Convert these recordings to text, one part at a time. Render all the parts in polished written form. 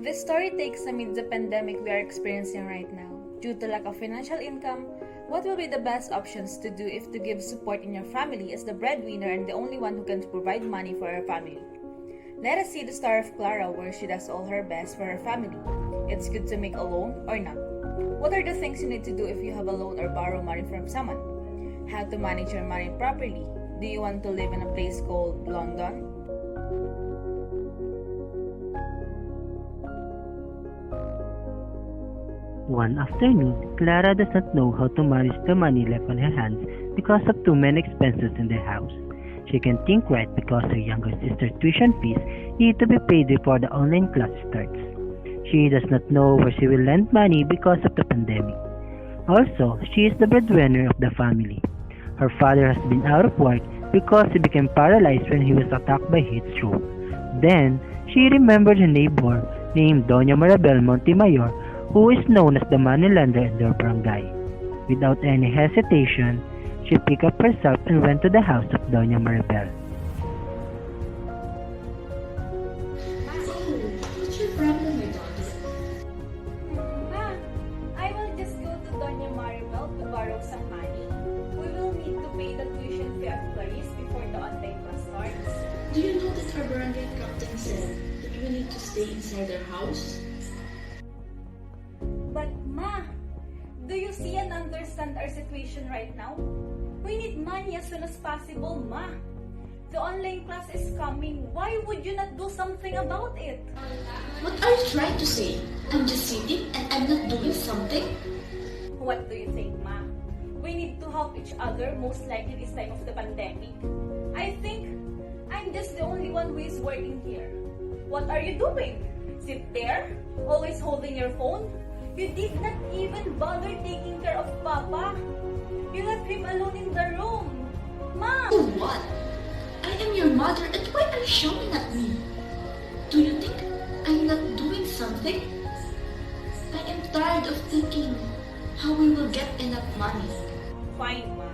This story takes amid the pandemic we are experiencing right now. Due to lack of financial income, what will be the best options to do if to give support in your family as the breadwinner and the only one who can provide money for her family? Let us see the story of Clara where she does all her best for her family. It's good to make a loan or not. What are the things you need to do if you have a loan or borrow money from someone? How to manage your money properly? Do you want to live in a place called London? One afternoon, Clara does not know how to manage the money left on her hands because of too many expenses in the house. She can think right because her younger sister's tuition fees need to be paid before the online class starts. She does not know where she will lend money because of the pandemic. Also, she is the breadwinner of the family. Her father has been out of work because he became paralyzed when he was attacked by heat stroke. Then, she remembered her neighbor named Doña Maribel Montemayor, who is known as the moneylender in their barangay. Without any hesitation, she picked up herself and went to the house of Doña Maribel. What's your problem, my daughter? Ma, I will just go to Doña Maribel to borrow some money. We will need to pay the tuition fee of Arriz before the online class starts. Do you know that our barangay captain said that we need to stay inside our house? But Ma, do you see and understand our situation right now? We need money as soon as possible, Ma. The online class is coming. Why would you not do something about it? What are you trying to say? I'm just sitting and I'm not doing something? What do you think, Ma? We need to help each other, most likely this time of the pandemic. I think I'm just the only one who is working here. What are you doing? Sit there, always holding your phone? You did not even bother taking care of Papa. You left him alone in the room. Ma! So what? I am your mother and why are you shouting at me? Do you think I'm not doing something? I am tired of thinking how we will get enough money. Fine, Ma.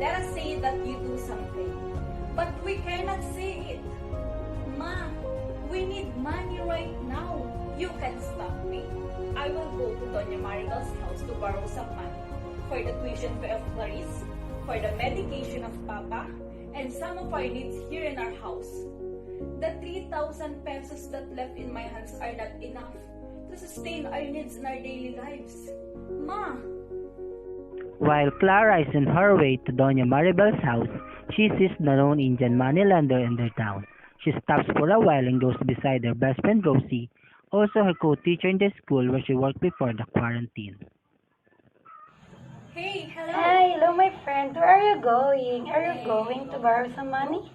Let us say that you do something. But we cannot say it. Ma, we need money right now. You can stop me. I will go to Doña Maribel's house to borrow some money for the tuition fee of Arriz, for the medication of Papa, and some of our needs here in our house. The 3,000 pesos that left in my hands are not enough to sustain our needs in our daily lives. Ma! While Clara is on her way to Doña Maribel's house, she sees the known Indian moneylender in their town. She stops for a while and goes beside her best friend Rosie, also her co-teacher in the school where she worked before the quarantine. Hey, hello! Hi, hello my friend. Where are you going? Are you going to borrow some money?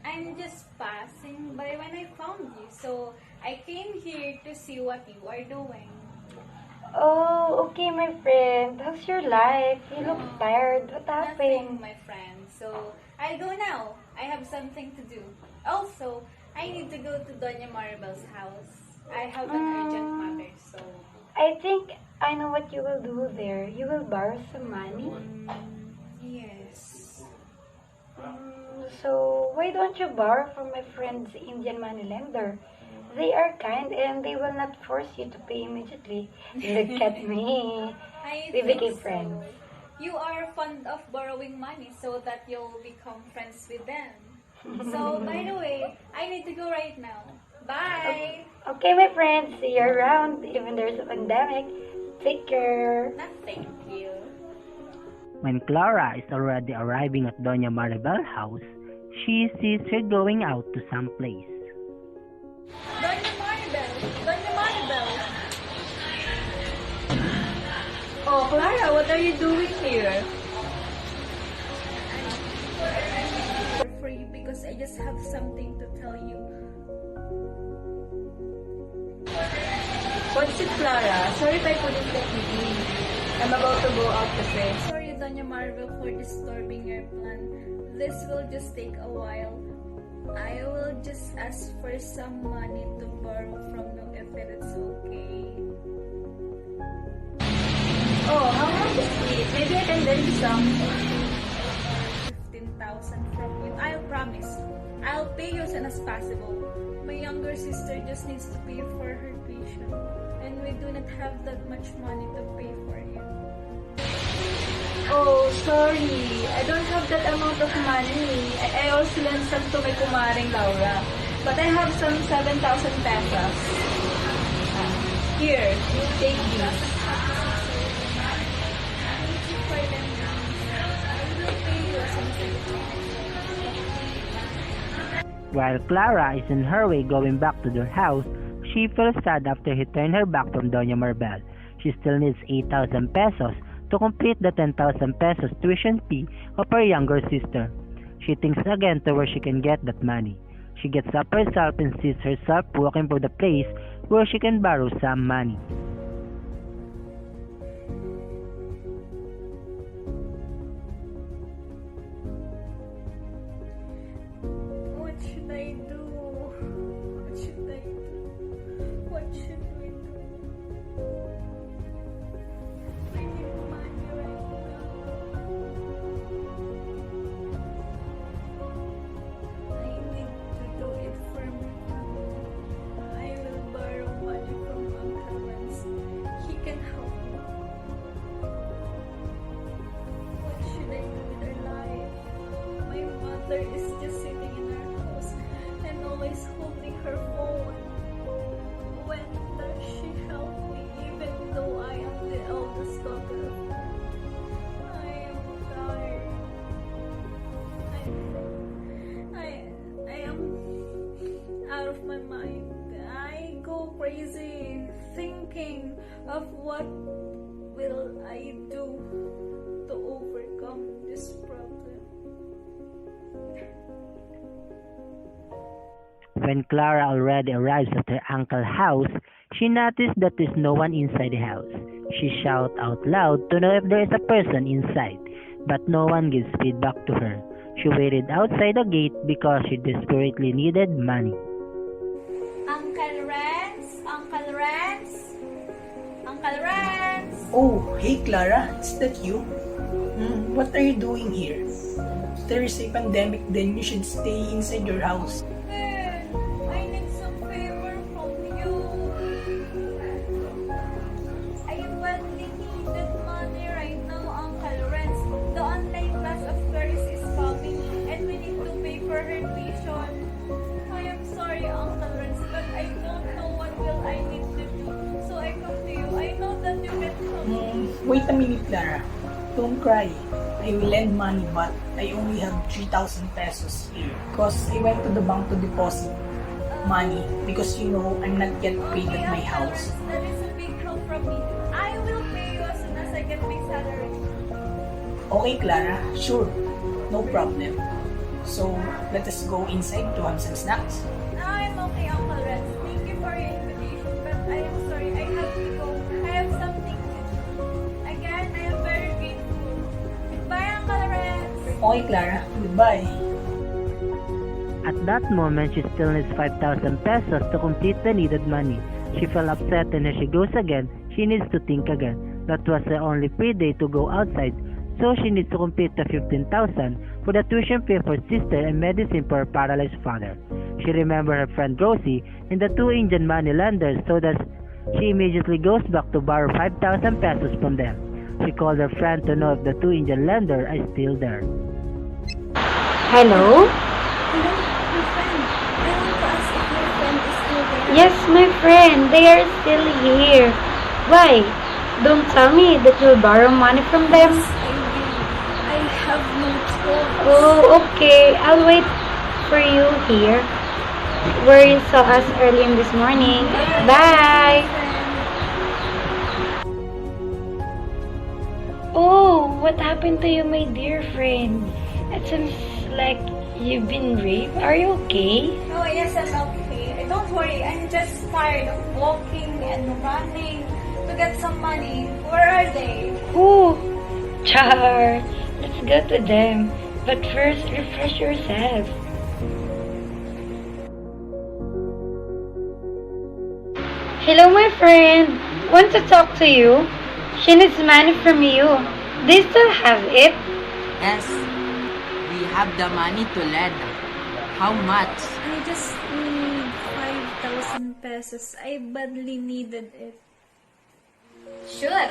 I'm just passing by when I found you, so I came here to see what you are doing. Oh, okay my friend. How's your life? You look tired. What Nothing, happened? my friend. So, I'll go now. I have something to do. Also, I need to go to Doña Maribel's house. I have an urgent matter, so... I think I know what you will do there. You will borrow some money. Yes. So, why don't you borrow from my friend's Indian moneylender? They are kind and they will not force you to pay immediately. Look at me. I We think became so. friends. You are fond of borrowing money so that you'll become friends with them. So, by the way, I need to go right now. Bye! Okay my friend, see you around. Even there's a pandemic. Take care. Thank you. When Clara is already arriving at Doña Maribel's house, she sees her going out to some place. Doña Maribel! Doña Maribel! Oh, Clara, what are you doing here? For you because I just have something to tell you. What's it, Clara? Sorry if I couldn't let you in. I'm about to go out kasi. Sorry, Doña Maribel, for disturbing your plan. This will just take a while. I will just ask for some money to borrow from you if it's okay. Oh, how much is it? Maybe I can lend you some. 15,000 from you. I'll promise. I'll I'll pay you as soon as possible. My younger sister just needs to pay for her tuition, and we do not have that much money to pay for it. Oh, sorry. I don't have that amount of money. I also lent some to my kumaring Laura. But I have some 7,000 pesos. Here, take this. While Clara is on her way going back to their house, she feels sad after he turned her back from Doña Marbel. She still needs 8,000 pesos to complete the 10,000 pesos tuition fee of her younger sister. She thinks again to where she can get that money. She gets up herself and sees herself walking for the place where she can borrow some money. What should I do? What should I do? What should we do? I need money right now. I need to do it for me. I will borrow money from Uncle Rans. He can help me. What should I do with our life? My mother is just sitting in our house and always holding her phone. When does she help me, even though I am the eldest daughter? I am tired. I am out of my mind. I go crazy thinking of what will I do to overcome this problem. When Clara already arrives at her uncle's house, she noticed that there's no one inside the house. She shouts out loud to know if there is a person inside, but no one gives feedback to her. She waited outside the gate because she desperately needed money. Uncle Rans? Uncle Rans? Uncle Rans? Oh, hey Clara, is that you? What are you doing here? There is a pandemic, then you should stay inside your house. I need some favor from you. I badly needed money right now, Uncle Rans. The online class of Arriz is coming, and we need to pay for her tuition. I am sorry, Uncle Rans, but I don't know what will I need to do. So I come to you. I know that you can help me. Wait a minute, Clara. Don't cry. I will lend money, but I only have 3,000 pesos here. Because I went to the bank to deposit money because you know I'm not yet paid at my house. That is a big help from me. I will pay you as soon as I get my salary. Okay, Clara, sure. No problem. So, let us go inside to have some snacks. I'm okay, Uncle Rans. Thank you for your invitation, but I am sorry. I have to go. I have something to do. Again, I am very grateful. Goodbye, Uncle Rans. Okay, Clara. Goodbye. At that moment, she still needs 5,000 pesos to complete the needed money. She felt upset, and as she goes again, she needs to think again. That was her only free day to go outside, so she needs to complete the 15,000 for the tuition fee for her sister and medicine for her paralyzed father. She remembered her friend Rosie and the two Indian money lenders, so that she immediately goes back to borrow 5,000 pesos from them. She called her friend to know if the two Indian lenders are still there. Hello? Hello, my friend. I want to ask if your friend is still there. Yes, my friend, they are still here. Why? Don't tell me that you'll borrow money from them. Yes, I will. I have no choice. Oh, okay. I'll wait for you here, where you saw us early in this morning. Bye. Oh, what happened to you, my dear friend? It seems like you've been raped. Are you okay? Oh, yes, I'm okay. Don't worry. I'm just tired of walking and running to get some money. Where are they? Who? Char. Let's go to them. But first, refresh yourself. Hello, my friend. Want to talk to you? She needs money from you. Do you still have it? Yes, we have the money to lend. How much? I just need 5,000 pesos. I badly needed it. Sure,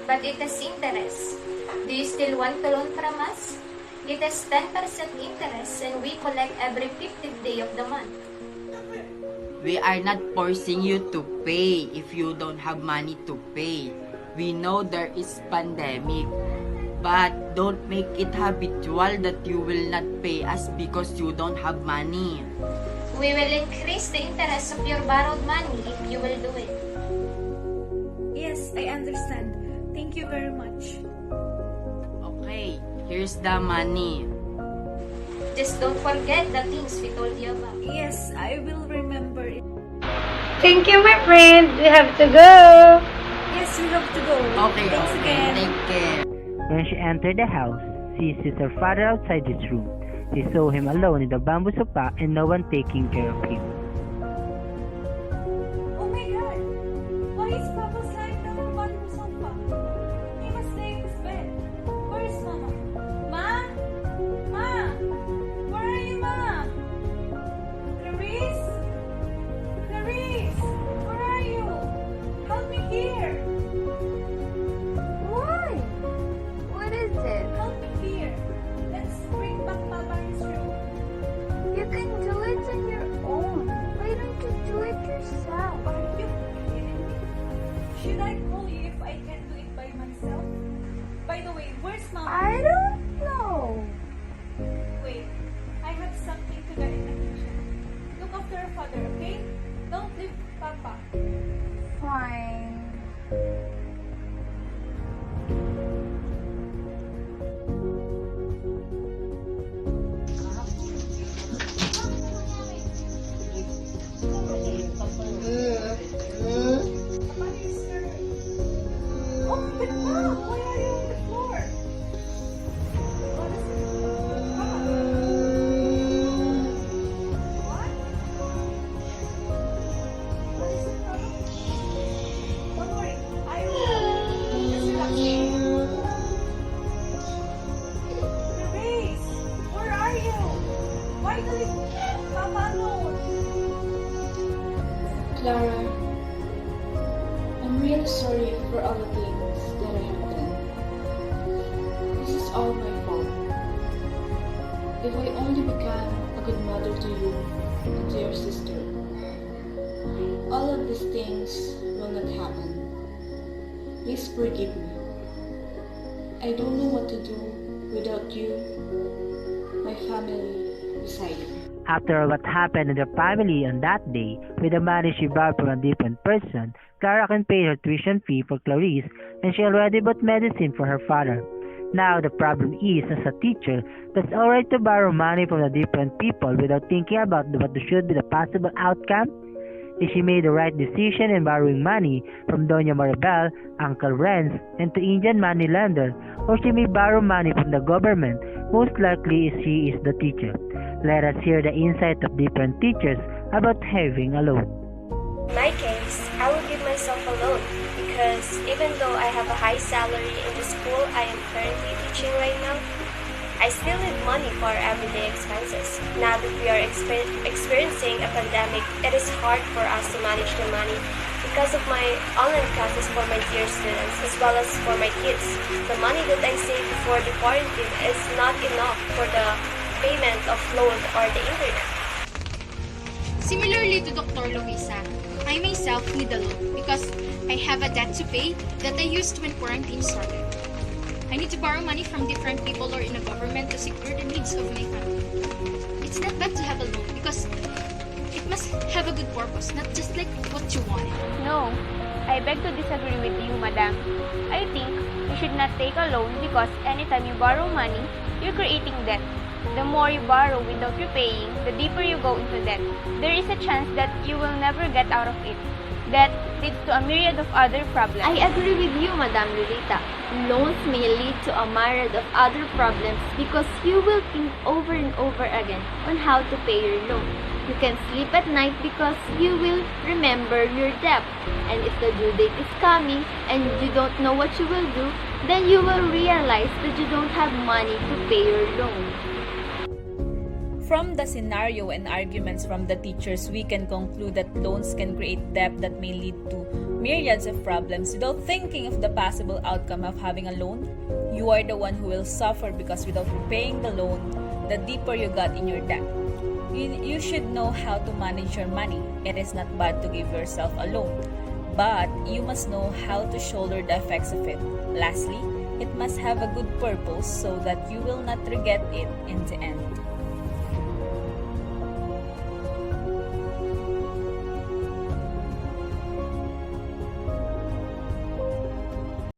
but it has interest. Do you still want to loan from us? It has 10% interest and we collect every 15th day of the month. We are not forcing you to pay if you don't have money to pay. We know there is pandemic, but don't make it habitual that you will not pay us because you don't have money. We will increase the interest of your borrowed money if you will do it. Yes, I understand. Thank you very much. Okay, here's the money. Just don't forget the things we told you about. Yes, I will remember it. Thank you, my friend. We have to go. Yes, we have to go. Okay, Thanks okay, again. take care. When she entered the house, she sees her father outside his room. She saw him alone in the bamboo sofa and no one taking care of him. Oh my God! Why is Papa lying down on the bottom sofa? He must stay in his bed. Where is Mama? Ma? Ma? Where are you, Ma? Arriz? Arriz? Where are you? Help me here. Why? What is it? Help me here. Let's bring back Papa in his room. You can do it on your own. Why don't you do it yourself? Are you kidding me? Should I call you if I can do it by myself? By the way, where's Mama? I don't know. Wait, I have something to get in the kitchen. Look after your father, okay? Don't leave Papa. Fine. Papa is hurt. Oh, but Mom, why are you on the floor? What is it? Papa. What? What is it, Papa? Don't worry, I will. Just relax. Grace, where are you? Why do you leave Papa alone? Clara, I'm really sorry for all the things that I have done. This is all my fault. If I only become a good mother to you and to your sister, all of these things will not happen. Please forgive me. I don't know what to do without you, my family, beside me. After what happened in their family on that day, with the money she borrowed from a different person, Clara can pay her tuition fee for Clarice and she already bought medicine for her father. Now the problem is, as a teacher, that's alright to borrow money from the different people without thinking about what should be the possible outcome? If she made the right decision in borrowing money from Doña Maribel, Uncle Renz, and to Indian money lender, or she may borrow money from the government, most likely she is the teacher. Let us hear the insight of different teachers about having a loan. In my case, I will give myself a loan because even though I have a high salary in the school I am currently teaching right now, I still need money for our everyday expenses. Now that we are experiencing a pandemic, it is hard for us to manage the money because of my online classes for my dear students as well as for my kids. The money that I saved before the quarantine is not enough for the payment of loan or the internet. Similarly to Dr. Luisa, I myself need a loan because I have a debt to pay that I used when quarantine started. I need to borrow money from different people or in a government to secure the needs of my family. It's not bad to have a loan because it must have a good purpose, not just like what you wanted. No, I beg to disagree with you, madam. I think you should not take a loan because anytime you borrow money, you're creating debt. The more you borrow without repaying, the deeper you go into debt. There is a chance that you will never get out of it. That leads to a myriad of other problems. I agree with you, Madam Lolita. Loans may lead to a myriad of other problems because you will think over and over again on how to pay your loan. You can sleep at night because you will remember your debt. And if the due date is coming and you don't know what you will do, then you will realize that you don't have money to pay your loan. From the scenario and arguments from the teachers, we can conclude that loans can create debt that may lead to myriads of problems. Without thinking of the possible outcome of having a loan, you are the one who will suffer because without repaying the loan, the deeper you got in your debt. You should know how to manage your money. It is not bad to give yourself a loan, but you must know how to shoulder the effects of it. Lastly, it must have a good purpose so that you will not regret it in the end.